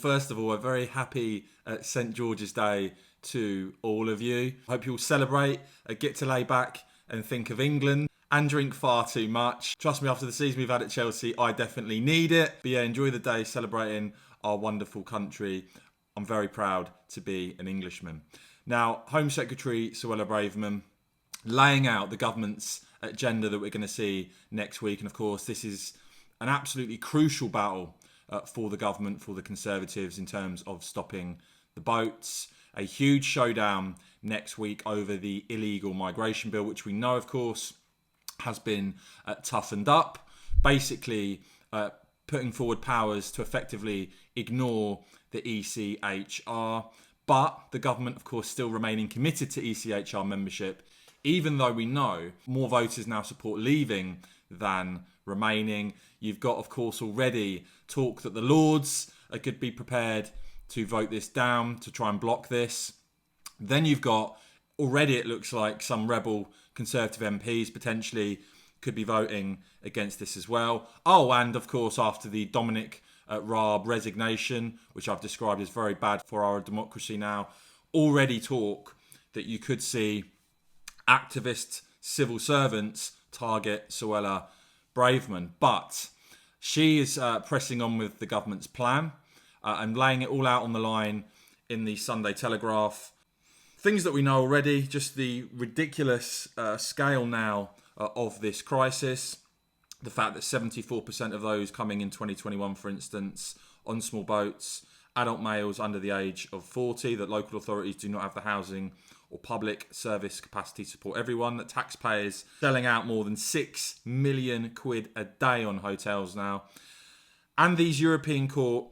First of all, a very happy St. George's Day to all of you. Hope you all celebrate, get to lay back and think of England and drink far too much. Trust me, after the season we've had at Chelsea, I definitely need it. But yeah, enjoy the day celebrating our wonderful country. I'm very proud to be an Englishman. Now, Home Secretary Suella Braverman laying out the government's agenda that we're going to see next week. And of course, this is an absolutely crucial battle for the government, for the Conservatives, in terms of stopping the boats. A huge showdown next week over the illegal migration bill, which we know, of course, has been toughened up. Basically, putting forward powers to effectively ignore the ECHR. But the government, of course, still remaining committed to ECHR membership, even though we know more voters now support leaving than remaining. You've got, of course, already talk that the Lords could be prepared to vote this down, to try and block this. Then you've got, already it looks like some rebel Conservative MPs potentially could be voting against this as well. Oh, and of course, after the Dominic Raab resignation, which I've described as very bad for our democracy now, already talk that you could see activist civil servants target Suella Braverman. But she is pressing on with the government's plan and laying it all out on the line in the Sunday Telegraph. Things that we know already, just the ridiculous scale now of this crisis. The fact that 74% of those coming in 2021, for instance, on small boats, adult males under the age of 40, that local authorities do not have the housing or public service capacity to support everyone, that taxpayers selling out more than 6 million quid a day on hotels now. And these European Court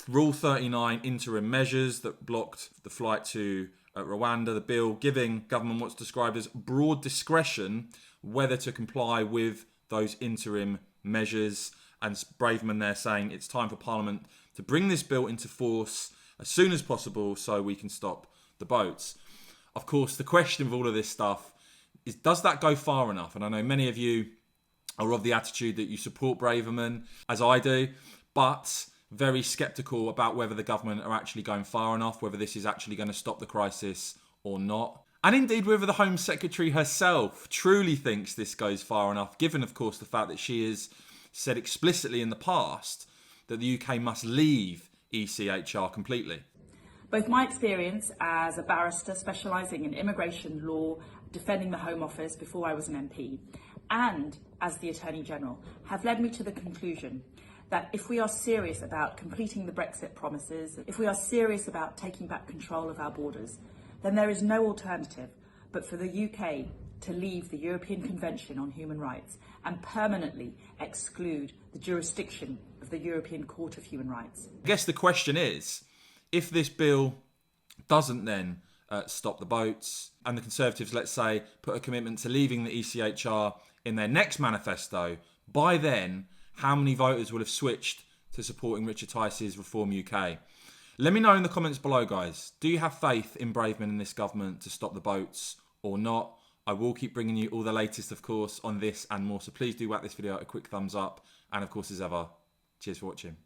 Rule 39 interim measures that blocked the flight to Rwanda, the bill giving government what's described as broad discretion whether to comply with those interim measures. And Braverman there saying it's time for Parliament to bring this bill into force as soon as possible so we can stop the boats. Of course, the question of all of this stuff is, does that go far enough? And I know many of you are of the attitude that you support Braverman, as I do, but very sceptical about whether the government are actually going far enough, whether this is actually going to stop the crisis or not. And indeed, whether the Home Secretary herself truly thinks this goes far enough, given, of course, the fact that she has said explicitly in the past that the UK must leave ECHR completely. Both my experience as a barrister specialising in immigration law, defending the Home Office before I was an MP, and as the Attorney General, have led me to the conclusion that if we are serious about completing the Brexit promises, if we are serious about taking back control of our borders, then there is no alternative but for the UK to leave the European Convention on Human Rights and permanently exclude the jurisdiction of the European Court of Human Rights. I guess the question is, if this bill doesn't then stop the boats, and the Conservatives, let's say, put a commitment to leaving the ECHR in their next manifesto, by then, how many voters will have switched to supporting Richard Tice's Reform UK? Let me know in the comments below, guys. Do you have faith in Braverman and this government to stop the boats or not? I will keep bringing you all the latest, of course, on this and more. So please do whack this video a quick thumbs up. And of course, as ever, cheers for watching.